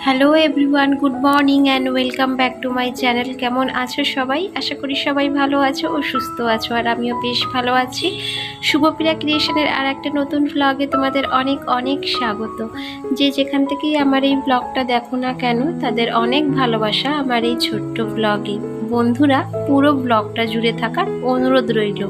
Hello everyone, good morning and welcome back to my channel. কেমন আছো সবাই? আশা করি সবাই ভালো আছো ও সুস্থ আছো, আর আমিও বেশ ভালো আছি। শুভপ্রিয়া ক্রিয়েশনের আর একটা নতুন ভ্লগে তোমাদের অনেক অনেক স্বাগত। যে যেখান থেকেই আমার এই ব্লগটা দেখো না কেন, তাদের অনেক ভালোবাসা আমার এই ছোট্ট ব্লগে। বন্ধুরা, পুরো ব্লগটা জুড়ে থাকার অনুরোধ রইল।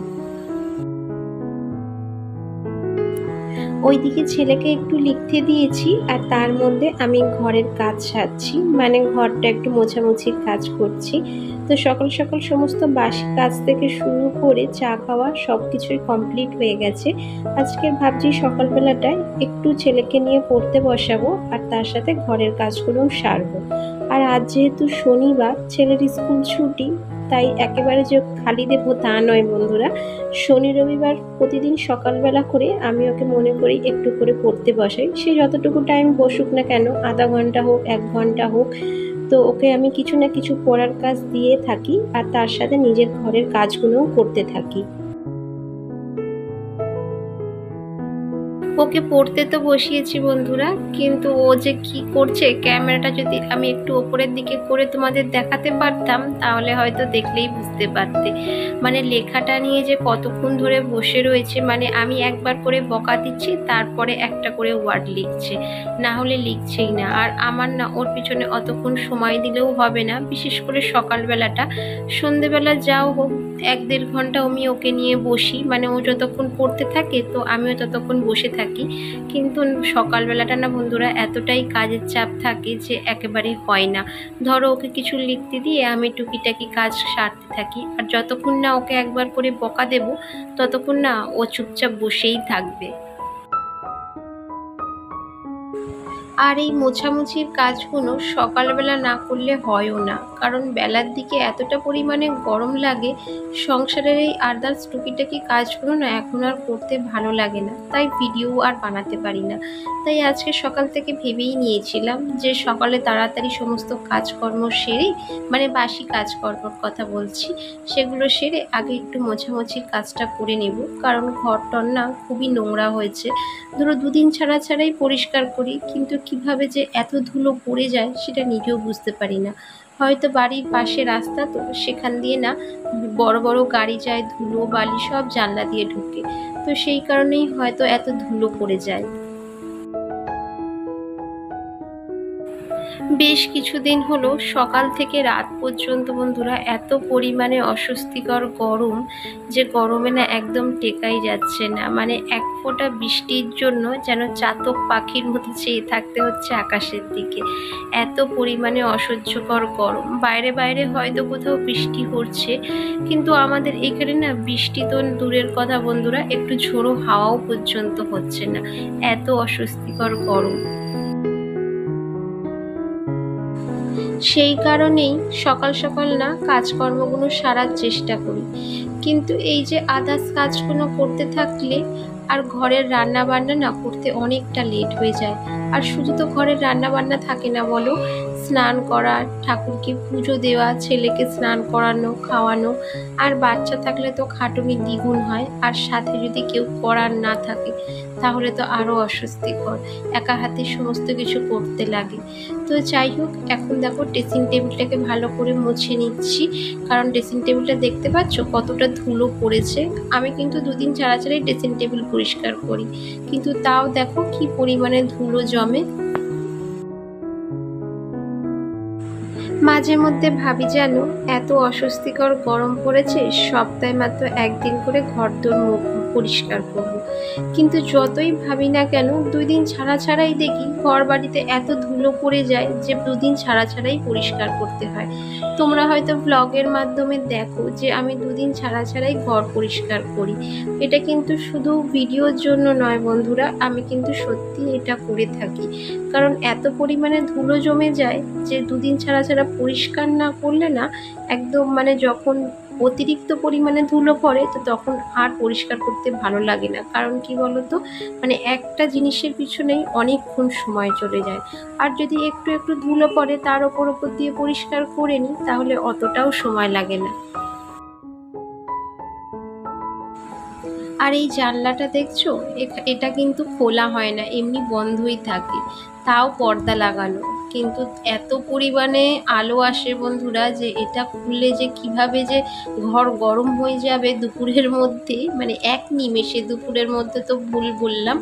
ওইদিকে ছেলেকে একটু লিখতে দিয়েছি, আর তার মধ্যে আমি ঘরের কাজ সারছি, মানে ঘরটা একটু মোছামুছির কাজ করছি। তো সকাল সকাল সমস্ত বাসি কাজ থেকে শুরু করে চা খাওয়া সব কিছুই কমপ্লিট হয়ে গেছে। আজকে ভাবছি সকালবেলাটায় একটু ছেলেকে নিয়ে পড়তে বসাবো, আর তার সাথে ঘরের কাজগুলোও সারবো। আর আজ যেহেতু শনিবার, ছেলের স্কুল ছুটি, তাই একেবারে যে খালি দেবো তা নয় বন্ধুরা। শনি রবিবার প্রতিদিন সকালবেলা করে আমি ওকে মনে করি একটু করে পড়তে বসাই। সে যতটুকু টাইম বসুক না কেন, আধা ঘন্টা হোক 1 ঘন্টা হোক, তো ওকে আমি কিছু না কিছু পড়ার কাজ দিয়ে থাকি, আর তার সাথে নিজের ঘরের কাজগুলোও করতে থাকি। ওকে পড়তে তো বসিয়েছি বন্ধুরা, কিন্তু ও যে কি করছে, ক্যামেরাটা যদি আমি একটু ওপরের দিকে করে তোমাদের দেখাতে পারতাম তাহলে হয়তো দেখলেই বুঝতে পারতে। মানে লেখাটা নিয়ে যে কতক্ষণ ধরে বসে রয়েছে, মানে আমি একবার করে বকা দিচ্ছি, তারপরে একটা করে ওয়ার্ড লিখছে, না হলে লিখছেই না। আর আমার না ওর পিছনে অতক্ষণ সময় দিলেও হবে না, বিশেষ করে সকালবেলাটা। সন্ধেবেলা যাও হোক 1-1.5 ঘন্টা আমি ওকে নিয়ে বসি, মানে ও যতক্ষণ পড়তে থাকে তো আমিও ততক্ষণ বসে থাকি। কিন্তু সকালবেলাটা না বন্ধুরা এতটাই কাজের চাপ থাকে যে একেবারেই হয় না। ধরো ওকে কিছু লিখতে দিয়ে আমি টুকিটাকি কাজ সারতে থাকি, আর যতক্ষণ না ওকে একবার করে বকা দেব ততক্ষণ না ও চুপচাপ বসেই থাকবে। আর এই মোছামুছির কাজগুলো সকালবেলা না করলে হয়ও না, কারণ বেলার দিকে এতটা পরিমাণে গরম লাগে, সংসারের এই আদার্স টুকিটাকি কাজগুলো না এখন আর করতে ভালো লাগে না, তাই ভিডিও আর বানাতে পারি না। তাই আজকে সকাল থেকে ভেবেই নিয়েছিলাম যে সকালে তাড়াতাড়ি সমস্ত কাজকর্ম সেরে, মানে বাসি কাজকর্মর কথা বলছি, সেগুলো সেরে আগে একটু মোছামুছির কাজটা করে নেব, কারণ ঘরটর না খুবই নোংরা হয়েছে। ধরো দুদিন ছাড়া ছাড়াই পরিষ্কার করি, কিন্তু কিভাবে যে এত ধুলো পড়ে যায় সেটা নিজেও বুঝতে পারি না। হয়তো বাড়ির পাশে রাস্তা, তো সেখান দিয়ে না বড় বড় গাড়ি যায়, ধুলো বালি সব জানলা দিয়ে ঢুকে, তো সেই কারণেই হয়তো এত ধুলো পড়ে যায়। বেশ কিছুদিন হলো সকাল থেকে রাত পর্যন্ত বন্ধুরা এত পরিমাণে অস্বস্তিকর গরম, যে গরমে না একদম টেকাই যাচ্ছে না। মানে এক ফোঁটা বৃষ্টির জন্য যেন চাতক পাখির মতো চেয়ে থাকতে হচ্ছে আকাশের দিকে। এত পরিমাণে অসহ্যকর গরম। বাইরে বাইরে হয়তো কোথাও বৃষ্টি হচ্ছে, কিন্তু আমাদের এখানে না বৃষ্টি তো দূরের কথা বন্ধুরা, একটু ঝোড়ো হাওয়াও পর্যন্ত হচ্ছে না, এত অস্বস্তিকর গরম। সেই কারণেই সকাল সকাল না কাজকর্মগুলো সারার চেষ্টা করি, কিন্তু এই যে আদার্স কাজগুলো করতে থাকলে আর ঘরের রান্না বান্না না করতে অনেকটা লেট হয়ে যায়। আর শুধু তো ঘরের রান্না বান্না থাকে না বলো, স্নান করা, ঠাকুরকে পুজো দেওয়া, ছেলেকে স্নান করানো খাওয়ানো, আর বাচ্চা থাকলে তো খাটুনি দ্বিগুণ হয়, আর সাথে যদি কেউ করার না থাকে তাহলে তো আরও অস্বস্তিকর, একা হাতে সমস্ত কিছু করতে লাগে। তো যাই হোক, এখন দেখো ড্রেসিং টেবিলটাকে ভালো করে মুছে নিচ্ছি, কারণ ড্রেসিং টেবিলটা দেখতে পাচ্ছ কতটা ধুলো পড়েছে। আমি কিন্তু দুদিন ছাড়া ছাড়াই ড্রেসিং টেবিল পরিষ্কার করি, কিন্তু তাও দেখো কি পরিমাণে ধুলো জমে। মাঝে মধ্যে ভাবি যেন এত অস্বস্তিকর গরম পড়েছে, সপ্তাহে মাত্র একদিন করে ঘরদোর মুখ পরিষ্কার করব, কিন্তু যতই ভাবি না কেন 2 দিন ছাড়া ছাড়াই দেখি ঘর বাড়িতে এত ধুলো পড়ে যায় যে 2 দিন ছাড়া ছাড়াই পরিষ্কার করতে হয়। তোমরা হয়তো ব্লগের মাধ্যমে দেখো যে আমি 2 দিন ছাড়া ছাড়াই ঘর পরিষ্কার করি। এটা কিন্তু শুধু ভিডিওর জন্য নয় বন্ধুরা, আমি কিন্তু সত্যি এটা করে থাকি, কারণ এত পরিমাণে ধুলো জমে যায় যে 2 দিন ছাড়া ছাড়া পরিষ্কার না করলে না একদম, মানে যখন অতিরিক্ত পরিমাণে ধুলো পড়ে তো তখন আর পরিষ্কার করতে ভালো লাগে না। কারণ কি বলতো, মানে একটা জিনিসের পিছনেই অনেকক্ষণ সময় চলে যায়, আর যদি একটু একটু ধুলো পড়ে তার ওপর দিয়ে পরিষ্কার করে নিই তাহলে অতটাও সময় লাগে না। আর এই জানলাটা দেখছো, এটা কিন্তু খোলা হয় না, এমনি বন্ধই থাকে। তাও পর্দা লাগানো, কিন্তু এত পরিমাণে আলো আসে বন্ধুরা যে এটা খুললে যে কিভাবে যে ঘর গরম হয়ে যাবে দুপুরের মধ্যে, মানে এক নিমেষে, দুপুরের মধ্যে তো ভুল বললাম,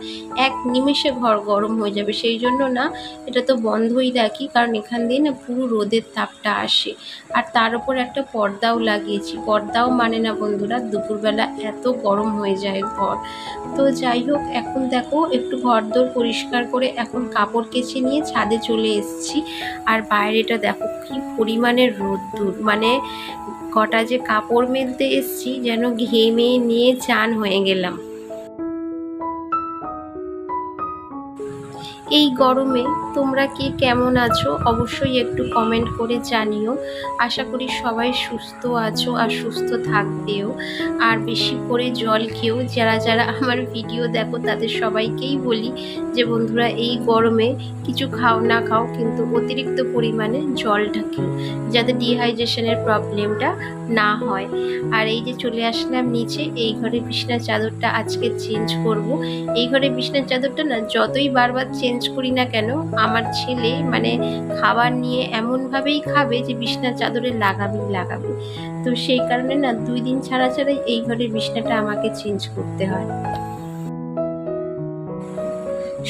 এক নিমেষে ঘর গরম হয়ে যাবে। সেই জন্য না এটা তো বন্ধই রাখি, কারণ এখান দিয়ে না পুরো রোদের তাপটা আসে। আর তার উপর একটা পর্দাও লাগিয়েছি, পর্দাও মানে না বন্ধুরা, দুপুরবেলা এত গরম হয়ে যায় ঘর। তো যাই হোক, এখন দেখো একটু ঘরদোর পরিষ্কার করে এখন কাপড় কেচে নিয়ে ছাদে চলে এসেছি। আর বাইরেটা দেখো কি পরিমাণে রোদ্দুর, মানে কটা যে কাপড় মেলতে এসেছি যেন ঘেমে নিয়ে চান হয়ে গেলাম। এই গরমে তোমরা কে কেমন আছো অবশ্যই একটু কমেন্ট করে জানিও। আশা করি সবাই সুস্থ আছো আর সুস্থ থাকবেও। আর বেশি করে জল খেও, যারা যারা আমার ভিডিও দেখো তাদের সবাইকেই বলি যে বন্ধুরা এই গরমে কিছু খাও না খাও কিন্তু অতিরিক্ত পরিমাণে জলটা খেও, যাতে ডিহাইড্রেশনের প্রবলেমটা না হয়। আর এই যে চলে আসলাম নিচে, এই ঘরে বিছানার চাদরটা আজকে চেঞ্জ করব। এই ঘরে বিছানার চাদরটা না যতই বারবার চেঞ্জ করি না কেন, আমার ছেলে মানে খাবার নিয়ে এমনভাবেই খাবে যে বিছানার চাদরে লাগাবে। তো সেই কারণে না 2 দিন ছাড়া ছাড়াই এই ঘরের বিছানাটা আমাকে চেঞ্জ করতে হয়।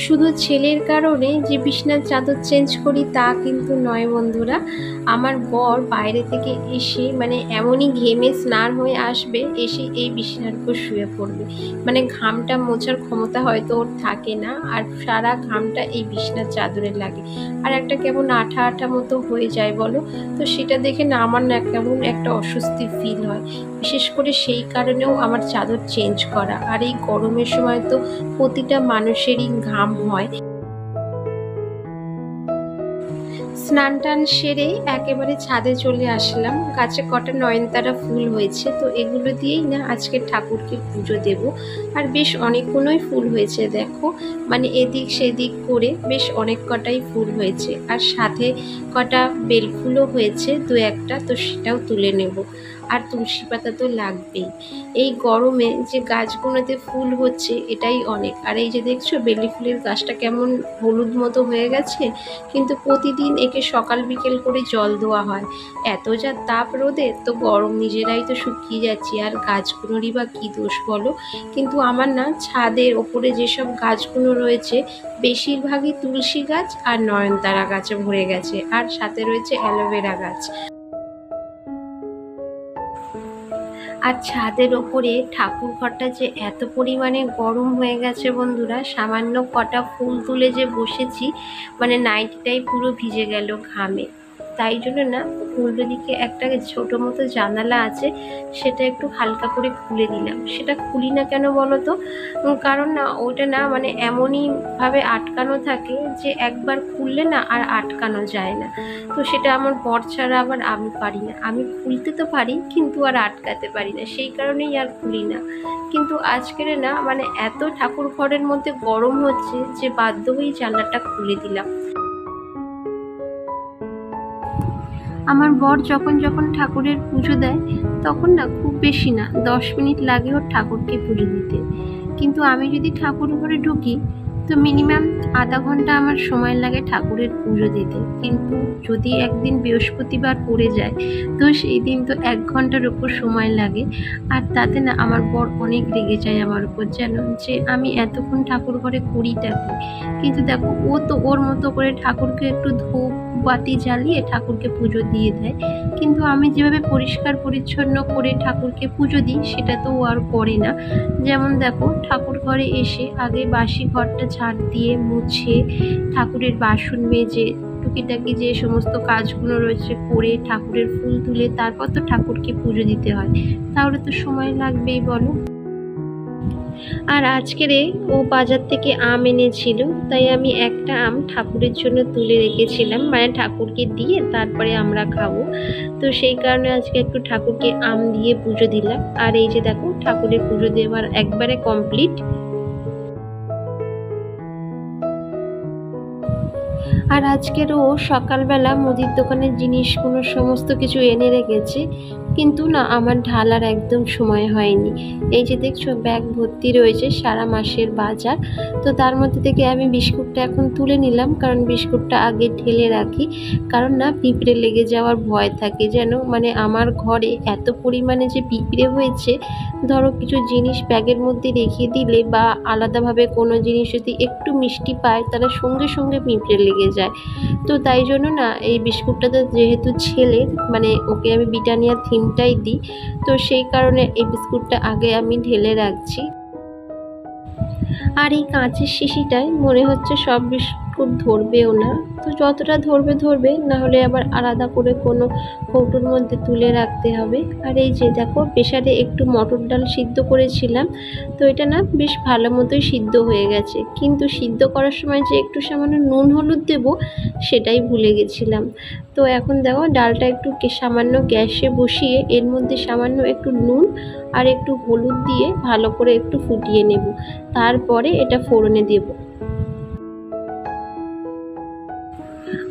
শুধু ছেলের কারণে যে বিছানার চাদর চেঞ্জ করি তা কিন্তু নয় বন্ধুরা, আমার বর বাইরে থেকে এসে মানে এমনই ঘেমে স্নান হয়ে আসবে, এসে এই বিছানার উপর শুয়ে পড়বে। মানে ঘামটা মোছার ক্ষমতা হয়তো ওর থাকে না, আর সারা ঘামটা এই বিছানার চাদরে লাগে, আর একটা কেমন আঠা আঠা মতো হয়ে যায় বলো। তো সেটা দেখে না আমার না কেমন একটা অস্বস্তি ফিল হয়। বিশেষ করে সেই কারণেও আমার চাদর চেঞ্জ করা। আর এই গরমের সময় তো প্রতিটা মানুষেরই ঘাম হয়। স্নান টান সেরে একেবারে ছাদে চলে আসলাম। গাছে কটা নয়নতারা ফুল হয়েছে, তো এগুলো দিয়েই না আজকে ঠাকুরকে পুজো দেব। আর বেশ অনেকগুলোই ফুল হয়েছে দেখো, মানে এদিক সেদিক করে বেশ অনেক কটাই ফুল হয়েছে। আর সাথে কটা বেলফুলও হয়েছে 2-1টা, তো সেটাও তুলে নেব। আর তুলসী পাতা তো লাগবেই। এই গরমে যে গাছগুলোতে ফুল হচ্ছে এটাই অনেক। আর এই যে দেখছো বেলি ফুলের গাছটা কেমন হলুদ মতো হয়ে গেছে, কিন্তু প্রতিদিন একে সকাল বিকেল করে জল দেওয়া হয়। এত যা তাপ রোদে, তো গরম নিজেরাই তো শুকিয়ে যাচ্ছি, আর গাছগুলোরই বা কী দোষ বলো। কিন্তু আমার না ছাদের ওপরে যেসব গাছগুলো রয়েছে বেশিরভাগই তুলসী গাছ আর নয়নতারা গাছে ভরে গেছে, আর সাথে রয়েছে অ্যালোভেরা গাছ। আর ছাদের ওপরে ঠাকুর ঘরটা যে এত পরিমাণে গরম হয়ে গেছে বন্ধুরা, সামান্য কটা ফুল তুলে যে বসেছি, মানে নাইটিটাই পুরো ভিজে গেল ঘামে। তাই জন্য না উল্টো দিকে একটা ছোট মতো জানালা আছে, সেটা একটু হালকা করে খুলে দিলাম। সেটা খুলি না কেন বলো তো, কারণ না ওটা না মানে এমনই ভাবে আটকানো থাকে যে একবার খুললে না আর আটকানো যায় না। তো সেটা আমার বর ছাড়া আবার আমি পারি না। আমি খুলতে তো পারি কিন্তু আর আটকাতে পারি না, সেই কারণেই আর খুলি না। কিন্তু আজকের না মানে এত ঠাকুর ঘরের মধ্যে গরম হচ্ছে যে বাধ্য হয়েই জানলাটা খুলে দিলাম। আমার বর যখন যখন ঠাকুরের পুজো দেয় তখন না খুব বেশি না 10 মিনিট লাগে ওর ঠাকুরকে পুজো দিতে, কিন্তু আমি যদি ঠাকুর ঘরে ঢুকি তো মিনিমাম আধা ঘন্টা আমার সময় লাগে ঠাকুরের পুজো দিতে। কিন্তু যদি একদিন বৃহস্পতিবার পড়ে যায় তো সেই দিন তো 1 ঘন্টার উপর সময় লাগে। আর তাতে না আমার বর অনেক রেগে যায় আমার উপর, যেন যে আমি এতক্ষণ ঠাকুর ঘরে করিটা কি। কিন্তু দেখো ও তো ওর মতো করে ঠাকুরকে একটু ধূপ বাতি জ্বালিয়ে ঠাকুরকে পুজো দিয়ে দেয়, কিন্তু আমি যেভাবে পরিষ্কার পরিচ্ছন্ন করে ঠাকুরকে পুজো দিই সেটা তো ও আর করে না। যেমন দেখো ঠাকুর ঘরে এসে আগে বাসি ঘরটা ঝাড় দিয়ে মুছে ঠাকুরের বাসন মেজে টুকিটাকি যে সমস্ত কাজগুলো রয়েছে করে ঠাকুরের ফুল তুলে তারপর তো ঠাকুরকে পুজো দিতে হয়, তাহলে তো সময় লাগবেই বলো। আর আজকেরে ও বাজার থেকে আম এনেছিল, তাই আমি একটা আম ঠাকুরের জন্য তুলে রেখেছিলাম, মানে ঠাকুরকে দিয়ে তারপরে আমরা খাবো। তো সেই কারণে আজকে একটু ঠাকুরকে আম দিয়ে পুজো দিলাম। আর এই যে দেখো ঠাকুরের পুজো দেওয়ার একবারে কমপ্লিট। আর আজকেরও সকালবেলা মুদির দোকানের জিনিসগুলো সমস্ত কিছু এনে রেখেছে, কিন্তু না আমার ঢালার একদম সময় হয়নি। এই যে দেখছো ব্যাগ ভর্তি রয়েছে সারা মাসের বাজার। তো তার মধ্যে থেকে আমি বিস্কুটটা এখন তুলে নিলাম, কারণ বিস্কুটটা আগে ঢেলে রাখি, কারণ না পিঁপড়ে লেগে যাওয়ার ভয় থাকে। যেন মানে আমার ঘরে এত পরিমাণে যে পিঁপড়ে হয়েছে, ধরো কিছু জিনিস ব্যাগের মধ্যে রেখে দিলে বা আলাদাভাবে কোনো জিনিস যদি একটু মিষ্টি পায়, তাহলে সঙ্গে সঙ্গে পিঁপড়ে লেগে যায়। তো তাই জন্য না এই বিস্কুটটাতে যেহেতু ছেলের, মানে ওকে আমি ব্রিটানিয়া থিমটাই দিই, তো সেই কারণে এই বিস্কুটটা আগে আমি ঢেলে রাখছি। আর এই কাঁচের শিশিটায় মনে হচ্ছে সব বিস্কুট ধরবেও না, তো যতটা ধরবে ধরবে, না হলে আবার আলাদা করে কোনো কৌটোর মধ্যে তুলে রাখতে হবে। আর এই যে দেখো প্রেসারে একটু মটর ডাল সিদ্ধ করেছিলাম, তো এটা না বেশ ভালো মতোই সিদ্ধ হয়ে গেছে, কিন্তু সিদ্ধ করার সময় যে একটু সামান্য নুন হলুদ দেবো সেটাই ভুলে গেছিলাম। তো এখন দেখো ডালটা একটু সামান্য গ্যাসে বসিয়ে এর মধ্যে সামান্য একটু নুন আর একটু হলুদ দিয়ে ভালো করে একটু ফুটিয়ে নেব, তারপরে এটা ফোড়নে দেব।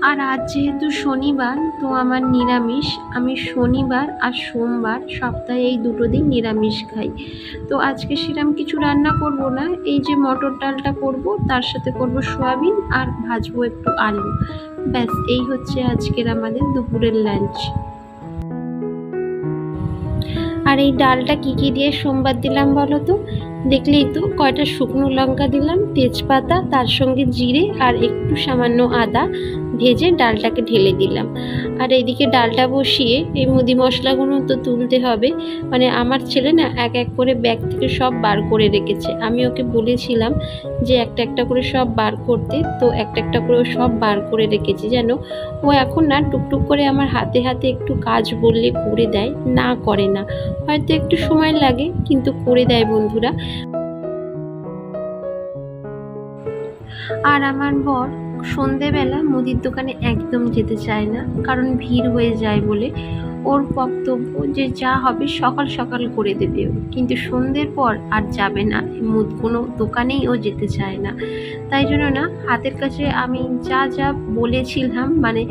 আর আজ যেহেতু শনিবার, তো আমার নিরামিষ। আমি শনিবার আর সোমবার সপ্তাহে এই দুটো দিন নিরামিষ খাই। তো আজকে সেরকম কিছু রান্না করব না, এই যে মটর ডালটা করব, তার সাথে করব সয়াবিন আর ভাজবো একটু আলু। ব্যাস এই হচ্ছে আজকের আমাদের দুপুরের লাঞ্চ। আর এই ডালটা কি কি দিয়ে সোমবার দিলাম বলো তো? দেখলেই তো, কয়টা শুকনো লঙ্কা দিলাম, তেজপাতা, তার সঙ্গে জিরে আর একটু সামান্য আদা ভেজে ডালটাকে ঢেলে দিলাম। আর এইদিকে ডালটা বসিয়ে এই মুদি মশলাগুলো তো তুলতে হবে। মানে আমার ছেলে না এক এক করে ব্যাগ থেকে সব বার করে রেখেছে, আমি ওকে বলেছিলাম যে একটা একটা করে সব বার করতে, তো একটা একটা করে সব বার করে রেখেছি। যেন ও এখন না টুকটুক করে আমার হাতে হাতে একটু কাজ বললে করে দেয়, না করে না, হয়তো একটু সময় লাগে কিন্তু করে দেয় বন্ধুরা। আর আমার বর সন্ধেবেলা মুদির দোকানে একদম যেতে চায় না, কারণ ভিড় হয়ে যায় বলে। ওর বক্তব্য যে যা হবে সকাল সকাল করে দেবে ও, কিন্তু সন্ধ্যের পর আর যাবে না, কোনো দোকানেই ও যেতে চায় না। তাই জন্য না হাতের কাছে আমি যা যা বলেছিলাম, মানে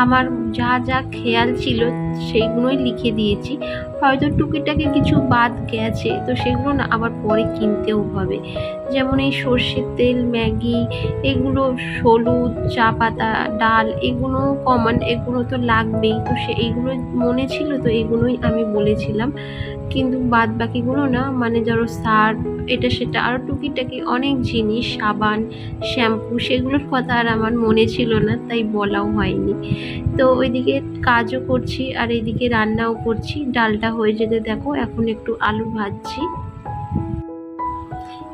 আমার যা যা খেয়াল ছিল সেইগুলোই লিখে দিয়েছি। হয়তো টুকিটাকি কিছু বাদ গেছে, তো সেগুলো না আবার পরে কিনতেও হবে। যেমন এই সর্ষের তেল, ম্যাগি, এগুলো, হলুদ, চা পাতা, ডাল, এগুলো কমন, এগুলো তো লাগবেই। তো এইগুলো মনে ছিল, তো এগুলোই আমি বলেছিলাম। কিন্তু বাদ বাকিগুলো না, মানে ধরো সার্ফ, এটা সেটা আরও টুকিটাকি অনেক জিনিস, সাবান, শ্যাম্পু, সেগুলোর কথা আর আমার মনে ছিল না, তাই বলাও হয়নি। তো ওইদিকে কাজও করছি আর এইদিকে রান্নাও করছি। ডালটা হয়ে যেতে দেখো এখন একটু আলু ভাজছি।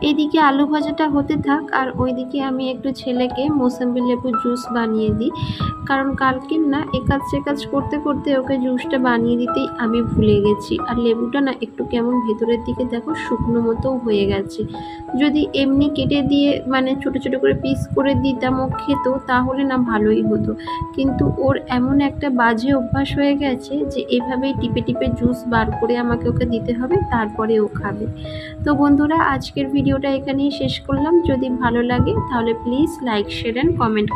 এইদিকে আলু ভাজাটা হতে থাক, আর ওইদিকে আমি একটু ছেলেকে মৌসুমী লেবু জুস বানিয়ে দিই, কারণ কালকে না একাজ সেকাজ করতে করতে ওকে জুসটা বানিয়ে দিতেই আমি ভুলে গেছি। আর লেবুটা না একটু কেমন ভেতরের দিকে দেখো শুকনো মতো হয়ে গেছে। যদি এমনি কেটে দিয়ে মানে ছোট ছোট করে পিস করে দিতাম ও খেত, তাহলে না ভালোই হতো। কিন্তু ওর এমন একটা বাজে অভ্যাস হয়ে গেছে যে এভাবেই টিপে টিপে জুস বার করে আমাকে ওকে দিতে হবে, তারপরে ও খাবে। তো বন্ধুরা আজকের ভিডিওটা এখানেই শেষ করলাম। যদি ভালো লাগে তাহলে please like, share and comment